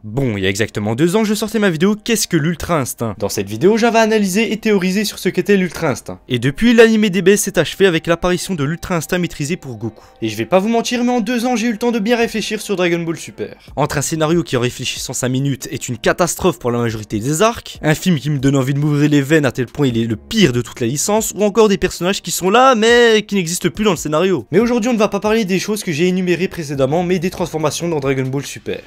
Bon, il y a exactement 2 ans, je sortais ma vidéo Qu'est-ce que l'Ultra Instinct? Dans cette vidéo, j'avais analysé et théorisé sur ce qu'était l'Ultra Instinct. Et depuis, l'anime DBS s'est achevé avec l'apparition de l'Ultra Instinct maîtrisé pour Goku. Et je vais pas vous mentir, mais en 2 ans, j'ai eu le temps de bien réfléchir sur Dragon Ball Super. Entre un scénario qui en réfléchissant 5 minutes est une catastrophe pour la majorité des arcs, un film qui me donne envie de m'ouvrir les veines à tel point il est le pire de toute la licence, ou encore des personnages qui sont là mais qui n'existent plus dans le scénario. Mais aujourd'hui, on ne va pas parler des choses que j'ai énumérées précédemment, mais des transformations dans Dragon Ball Super.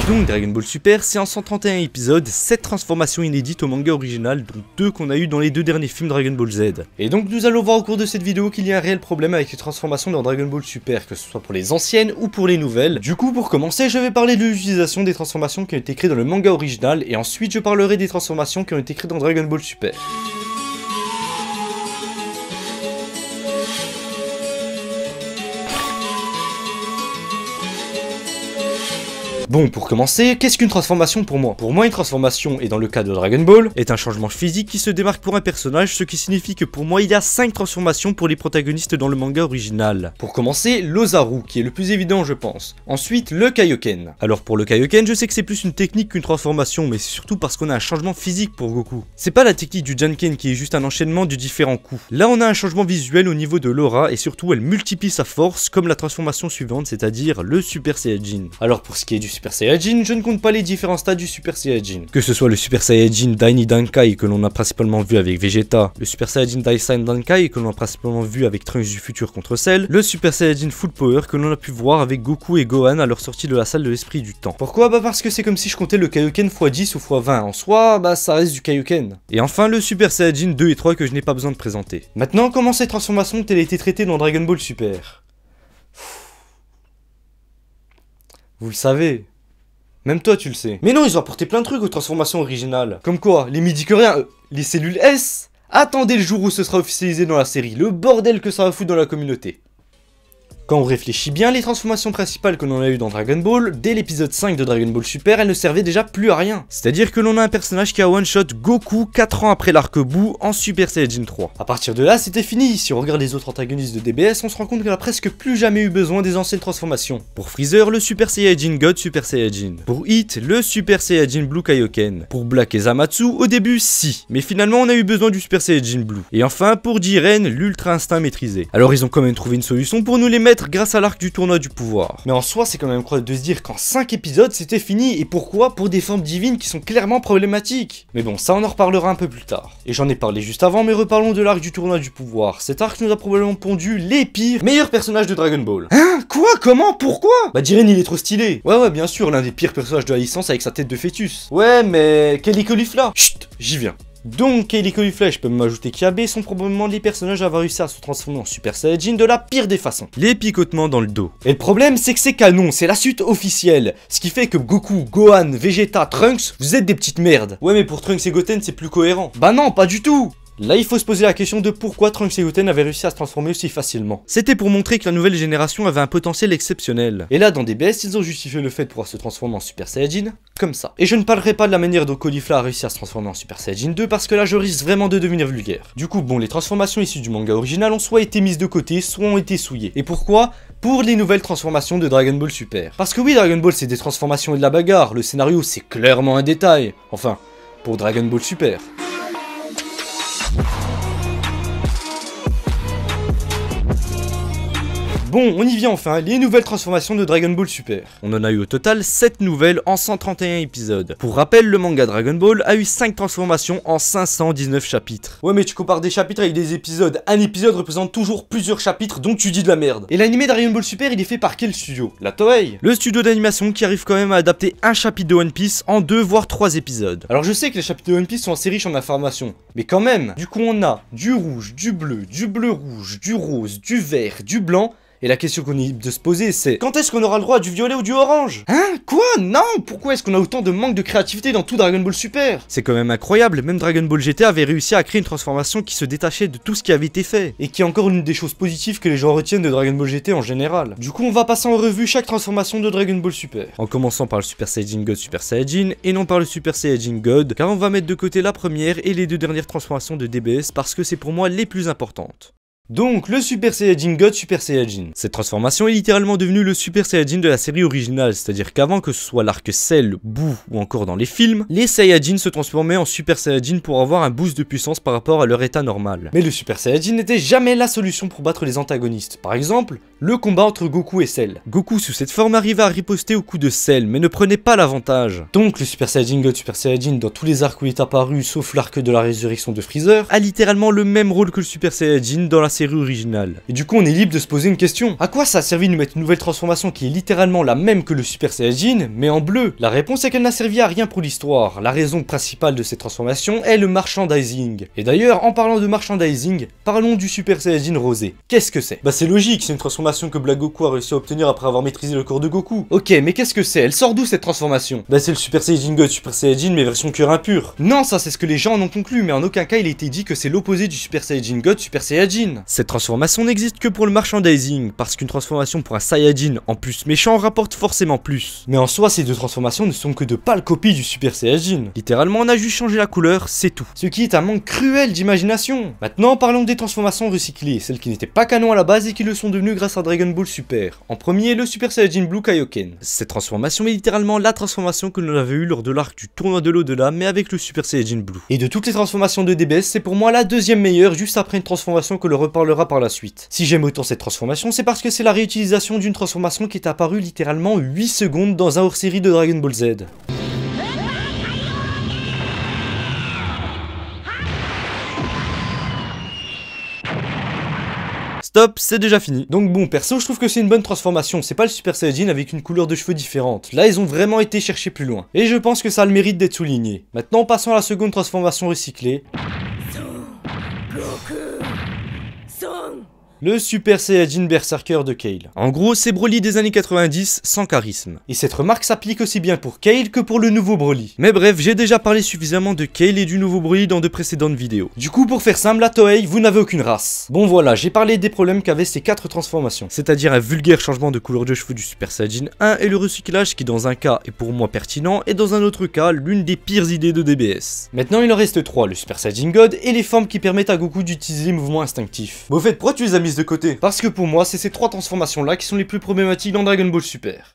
Donc Dragon Ball Super, c'est en 131 épisodes, 7 transformations inédites au manga original, dont 2 qu'on a eu dans les 2 derniers films Dragon Ball Z. Et donc nous allons voir au cours de cette vidéo qu'il y a un réel problème avec les transformations dans Dragon Ball Super, que ce soit pour les anciennes ou pour les nouvelles. Du coup, pour commencer, je vais parler de l'utilisation des transformations qui ont été créées dans le manga original, et ensuite je parlerai des transformations qui ont été créées dans Dragon Ball Super. Bon, pour commencer, qu'est-ce qu'une transformation pour moi? Pour moi, une transformation, et dans le cas de Dragon Ball, est un changement physique qui se démarque pour un personnage, ce qui signifie que pour moi, il y a 5 transformations pour les protagonistes dans le manga original. Pour commencer, l'Ozaru, qui est le plus évident je pense. Ensuite, le Kaioken. Alors pour le Kaioken, je sais que c'est plus une technique qu'une transformation, mais c'est surtout parce qu'on a un changement physique pour Goku. C'est pas la technique du Janken qui est juste un enchaînement de différents coups. Là, on a un changement visuel au niveau de l'aura, et surtout, elle multiplie sa force, comme la transformation suivante, c'est-à-dire le Super Saiyajin. Alors pour ce qui est du Super Saiyajin, je ne compte pas les différents stades du Super Saiyajin. Que ce soit le Super Saiyajin Daini Dankai que l'on a principalement vu avec Vegeta, le Super Saiyajin Daisen Dankai que l'on a principalement vu avec Trunks du futur contre Cell, le Super Saiyajin Full Power que l'on a pu voir avec Goku et Gohan à leur sortie de la salle de l'esprit du temps. Pourquoi? Bah parce que c'est comme si je comptais le Kaioken x10 ou x20. En soi, bah ça reste du Kaioken. Et enfin le Super Saiyajin 2 et 3 que je n'ai pas besoin de présenter. Maintenant, comment ces transformations ont-elles été traitées dans Dragon Ball Super? Vous le savez. Même toi tu le sais. Mais non, ils ont apporté plein de trucs aux transformations originales. Comme quoi, les midi-coréens, les cellules S. Attendez le jour où ce sera officialisé dans la série, le bordel que ça va foutre dans la communauté. Quand on réfléchit bien, les transformations principales que l'on a eues dans Dragon Ball, dès l'épisode 5 de Dragon Ball Super, elles ne servaient déjà plus à rien. C'est-à-dire que l'on a un personnage qui a one-shot Goku 4 ans après l'arc Buu en Super Saiyajin 3. A partir de là, c'était fini. Si on regarde les autres antagonistes de DBS, on se rend compte qu'elle a presque plus jamais eu besoin des anciennes transformations. Pour Freezer, le Super Saiyajin God Super Saiyajin. Pour Hit, le Super Saiyajin Blue Kaioken. Pour Black et Zamasu, au début, si. Mais finalement, on a eu besoin du Super Saiyajin Blue. Et enfin, pour Jiren, l'Ultra Instinct maîtrisé. Alors ils ont quand même trouvé une solution pour nous les mettre grâce à l'arc du tournoi du pouvoir. Mais en soi, c'est quand même incroyable de se dire qu'en 5 épisodes, c'était fini. Et pourquoi? Pour des formes divines qui sont clairement problématiques. Mais bon, ça on en reparlera un peu plus tard. Et j'en ai parlé juste avant, mais reparlons de l'arc du tournoi du pouvoir. Cet arc nous a probablement pondu les pires meilleurs personnages de Dragon Ball. Hein? Quoi? Comment? Pourquoi? Bah Jiren il est trop stylé. Ouais, bien sûr, l'un des pires personnages de la licence avec sa tête de fœtus. Ouais, mais quel là? Chut, j'y viens. Donc, Kaylee Caulifla, je peux m'ajouter Kiabe, sont probablement les personnages à avoir réussi à se transformer en Super Saiyajin de la pire des façons. Les picotements dans le dos. Et le problème, c'est que c'est canon, c'est la suite officielle. Ce qui fait que Goku, Gohan, Vegeta, Trunks, vous êtes des petites merdes. Ouais, mais pour Trunks et Goten, c'est plus cohérent. Bah non, pas du tout. Là, il faut se poser la question de pourquoi Trunks et Goten avaient réussi à se transformer aussi facilement. C'était pour montrer que la nouvelle génération avait un potentiel exceptionnel. Et là, dans DBS, ils ont justifié le fait de pouvoir se transformer en Super Saiyajin comme ça. Et je ne parlerai pas de la manière dont Caulifla a réussi à se transformer en Super Saiyajin 2 parce que là, je risque vraiment de devenir vulgaire. Du coup, bon, les transformations issues du manga original ont soit été mises de côté, soit ont été souillées. Et pourquoi? Pour les nouvelles transformations de Dragon Ball Super. Parce que oui, Dragon Ball, c'est des transformations et de la bagarre. Le scénario, c'est clairement un détail. Enfin, pour Dragon Ball Super. Bon, on y vient enfin, les nouvelles transformations de Dragon Ball Super. On en a eu au total 7 nouvelles en 131 épisodes. Pour rappel, le manga Dragon Ball a eu 5 transformations en 519 chapitres. Ouais, mais tu compares des chapitres avec des épisodes. Un épisode représente toujours plusieurs chapitres, donc tu dis de la merde. Et l'animé Dragon Ball Super, il est fait par quel studio? La Toei. Le studio d'animation qui arrive quand même à adapter un chapitre de One Piece en 2 voire 3 épisodes. Alors je sais que les chapitres de One Piece sont assez riches en informations, mais quand même. Du coup, on a du rouge, du bleu rouge, du rose, du vert, du blanc. Et la question qu'on est libre de se poser, c'est quand est-ce qu'on aura le droit du violet ou du orange? Hein? Quoi? Non! Pourquoi est-ce qu'on a autant de manque de créativité dans tout Dragon Ball Super? C'est quand même incroyable, même Dragon Ball GT avait réussi à créer une transformation qui se détachait de tout ce qui avait été fait. Et qui est encore une des choses positives que les gens retiennent de Dragon Ball GT en général. Du coup, on va passer en revue chaque transformation de Dragon Ball Super. En commençant par le Super Saiyajin God Super Saiyajin, et non par le Super Saiyajin God, car on va mettre de côté la première et les deux dernières transformations de DBS parce que c'est pour moi les plus importantes. Donc, le Super Saiyajin God Super Saiyajin. Cette transformation est littéralement devenue le Super Saiyajin de la série originale, c'est-à-dire qu'avant que ce soit l'arc Cell, Boo ou encore dans les films, les Saiyajins se transformaient en Super Saiyajin pour avoir un boost de puissance par rapport à leur état normal. Mais le Super Saiyajin n'était jamais la solution pour battre les antagonistes. Par exemple, le combat entre Goku et Cell. Goku sous cette forme arrivait à riposter au coup de Cell, mais ne prenait pas l'avantage. Donc, le Super Saiyajin God Super Saiyajin dans tous les arcs où il est apparu, sauf l'arc de la résurrection de Freezer, a littéralement le même rôle que le Super Saiyajin dans la série originale. Et du coup on est libre de se poser une question. À quoi ça a servi de nous mettre une nouvelle transformation qui est littéralement la même que le Super Saiyajin, mais en bleu? La réponse est qu'elle n'a servi à rien pour l'histoire. La raison principale de cette transformation est le merchandising. Et d'ailleurs, en parlant de merchandising, parlons du Super Saiyajin rosé. Qu'est-ce que c'est? Bah c'est logique, c'est une transformation que Black Goku a réussi à obtenir après avoir maîtrisé le corps de Goku. Ok, mais qu'est-ce que c'est? Elle sort d'où cette transformation? Bah c'est le Super Saiyajin God Super Saiyajin mais version cœur impur. Non, ça c'est ce que les gens en ont conclu, mais en aucun cas il a été dit que c'est l'opposé du Super Saiyajin God Super Saiyajin. Cette transformation n'existe que pour le merchandising, parce qu'une transformation pour un Saiyajin en plus méchant rapporte forcément plus. Mais en soi, ces deux transformations ne sont que de pâles copies du Super Saiyajin. Littéralement, on a juste changé la couleur, c'est tout. Ce qui est un manque cruel d'imagination. Maintenant, parlons des transformations recyclées, celles qui n'étaient pas canon à la base et qui le sont devenues grâce à Dragon Ball Super. En premier, le Super Saiyajin Blue Kaioken. Cette transformation est littéralement la transformation que l'on avait eue lors de l'arc du tournoi de l'au-delà, mais avec le Super Saiyajin Blue. Et de toutes les transformations de DBS, c'est pour moi la deuxième meilleure, juste après une transformation que l'on reparlera par la suite. Si j'aime autant cette transformation, c'est parce que c'est la réutilisation d'une transformation qui est apparue littéralement 8 secondes dans un hors-série de Dragon Ball Z. Stop, c'est déjà fini. Donc bon, perso, je trouve que c'est une bonne transformation. C'est pas le Super Saiyajin avec une couleur de cheveux différente. Là, ils ont vraiment été chercher plus loin. Et je pense que ça a le mérite d'être souligné. Maintenant, passons à la seconde transformation recyclée. Le Super Saiyajin Berserker de Kale. En gros, c'est Broly des années 90 sans charisme. Et cette remarque s'applique aussi bien pour Kale que pour le nouveau Broly. Mais bref, j'ai déjà parlé suffisamment de Kale et du nouveau Broly dans de précédentes vidéos. Du coup, pour faire simple, la Toei, vous n'avez aucune race. Bon voilà, j'ai parlé des problèmes qu'avaient ces 4 transformations. C'est-à-dire un vulgaire changement de couleur de cheveux du Super Saiyajin 1 et le recyclage qui dans un cas est pour moi pertinent et dans un autre cas l'une des pires idées de DBS. Maintenant, il en reste 3, le Super Saiyajin God et les formes qui permettent à Goku d'utiliser les mouvements instinctifs. Bon, au fait, pourquoi tu les as mises de côté? Parce que pour moi, c'est ces 3 transformations là qui sont les plus problématiques dans Dragon Ball Super.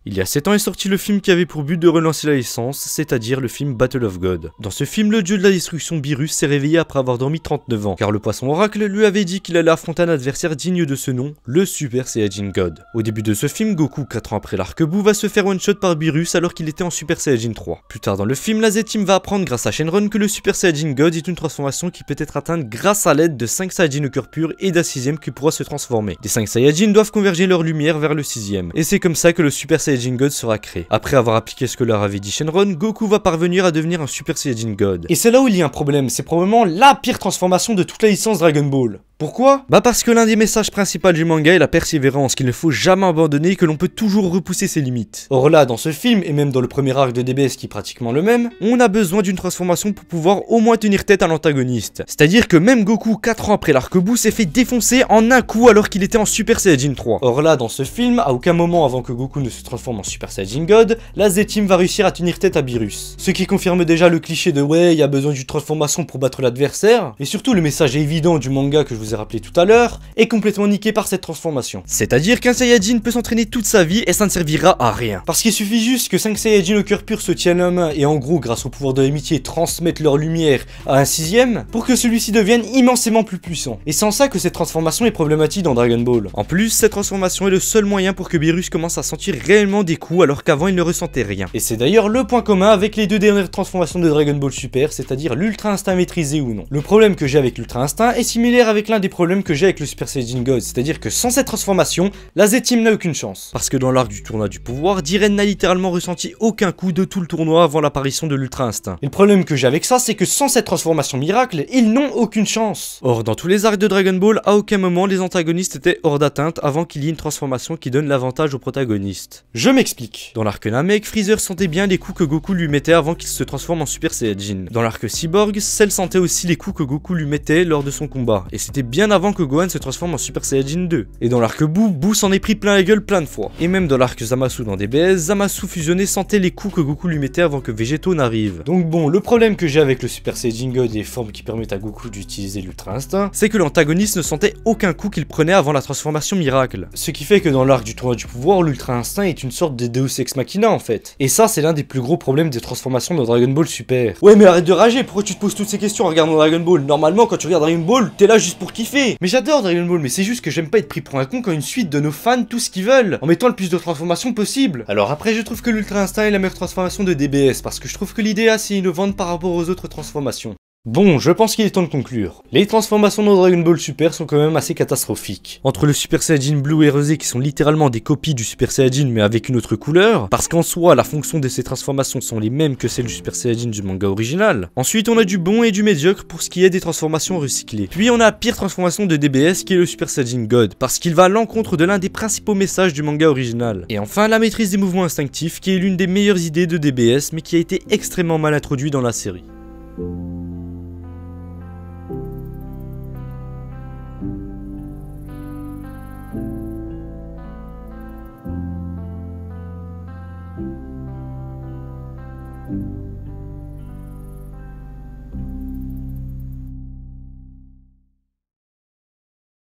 Il y a 7 ans est sorti le film qui avait pour but de relancer la licence, c'est-à-dire le film Battle of God. Dans ce film, le dieu de la destruction Beerus s'est réveillé après avoir dormi 39 ans, car le poisson oracle lui avait dit qu'il allait affronter un adversaire digne de ce nom, le Super Saiyajin God. Au début de ce film, Goku, 4 ans après l'arc Boo, va se faire one-shot par Beerus alors qu'il était en Super Saiyajin 3. Plus tard dans le film, la Z-Team va apprendre grâce à Shenron que le Super Saiyajin God est une transformation qui peut être atteinte grâce à l'aide de 5 Saiyajin au cœur pur et d'un 6ème qui pourra se transformer. Les 5 Saiyajin doivent converger leur lumière vers le 6ème, et c'est comme ça que le Super Saiyajin God sera créé. Après avoir appliqué ce que leur avait dit Shenron, Goku va parvenir à devenir un Super Saiyajin God. Et c'est là où il y a un problème, c'est probablement la pire transformation de toute la licence Dragon Ball. Pourquoi? Bah parce que l'un des messages principaux du manga est la persévérance, qu'il ne faut jamais abandonner et que l'on peut toujours repousser ses limites. Or là, dans ce film, et même dans le premier arc de DBS qui est pratiquement le même, on a besoin d'une transformation pour pouvoir au moins tenir tête à l'antagoniste. C'est-à-dire que même Goku, 4 ans après l'arc Boo, s'est fait défoncer en un coup alors qu'il était en Super Saiyajin 3. Or là, dans ce film, à aucun moment avant que Goku ne se transforme en Super Saiyajin God, la Z-Team va réussir à tenir tête à Beerus. Ce qui confirme déjà le cliché de ouais, il y a besoin d'une transformation pour battre l'adversaire, et surtout le message évident du manga que je vous ai rappelé tout à l'heure, est complètement niqué par cette transformation. C'est-à-dire qu'un Saiyajin peut s'entraîner toute sa vie et ça ne servira à rien. Parce qu'il suffit juste que 5 Saiyajin au cœur pur se tiennent la main et en gros, grâce au pouvoir de l'amitié, transmettent leur lumière à un 6ème pour que celui-ci devienne immensément plus puissant. Et c'est en ça que cette transformation est problématique dans Dragon Ball. En plus, cette transformation est le seul moyen pour que Beerus commence à sentir réellement des coups alors qu'avant il ne ressentait rien. Et c'est d'ailleurs le point commun avec les 2 dernières transformations de Dragon Ball Super, c'est-à-dire l'Ultra Instinct maîtrisé ou non. Le problème que j'ai avec l'Ultra Instinct est similaire avec l'un l'un des problèmes que j'ai avec le Super Saiyajin God, c'est-à-dire que sans cette transformation, la Z-Team n'a aucune chance. Parce que dans l'arc du tournoi du pouvoir, Jiren n'a littéralement ressenti aucun coup de tout le tournoi avant l'apparition de l'Ultra Instinct. Et le problème que j'ai avec ça, c'est que sans cette transformation miracle, ils n'ont aucune chance. Or, dans tous les arcs de Dragon Ball, à aucun moment les antagonistes étaient hors d'atteinte avant qu'il y ait une transformation qui donne l'avantage aux protagonistes. Je m'explique. Dans l'arc Namek, Freezer sentait bien les coups que Goku lui mettait avant qu'il se transforme en Super Saiyajin. Dans l'arc Cyborg, Cell sentait aussi les coups que Goku lui mettait lors de son combat, et c'était bien avant que Gohan se transforme en Super Saiyajin 2. Et dans l'arc Boo, Boo s'en est pris plein la gueule plein de fois. Et même dans l'arc Zamasu dans DBS, Zamasu fusionné sentait les coups que Goku lui mettait avant que Végéto n'arrive. Donc bon, le problème que j'ai avec le Super Saiyajin God et les formes qui permettent à Goku d'utiliser l'Ultra Instinct, c'est que l'antagoniste ne sentait aucun coup qu'il prenait avant la transformation miracle. Ce qui fait que dans l'arc du tournoi du pouvoir, l'Ultra Instinct est une sorte de Deus Ex Machina en fait. Et ça, c'est l'un des plus gros problèmes des transformations dans Dragon Ball Super. Ouais, mais arrête de rager, pourquoi tu te poses toutes ces questions en regardant Dragon Ball? Normalement, quand tu regardes Dragon Ball, t'es là juste pour kiffer. Mais j'adore Dragon Ball, mais c'est juste que j'aime pas être pris pour un con quand une suite donne aux fans tout ce qu'ils veulent, en mettant le plus de transformations possible. Alors après, je trouve que l'Ultra Instinct est la meilleure transformation de DBS, parce que je trouve que l'idée est assez innovante par rapport aux autres transformations. Bon, je pense qu'il est temps de conclure. Les transformations dans Dragon Ball Super sont quand même assez catastrophiques. Entre le Super Saiyajin Blue et Rosé qui sont littéralement des copies du Super Saiyajin mais avec une autre couleur, parce qu'en soi la fonction de ces transformations sont les mêmes que celles du Super Saiyajin du manga original. Ensuite on a du bon et du médiocre pour ce qui est des transformations recyclées. Puis on a la pire transformation de DBS qui est le Super Saiyajin God, parce qu'il va à l'encontre de l'un des principaux messages du manga original. Et enfin la maîtrise des mouvements instinctifs qui est l'une des meilleures idées de DBS mais qui a été extrêmement mal introduit dans la série.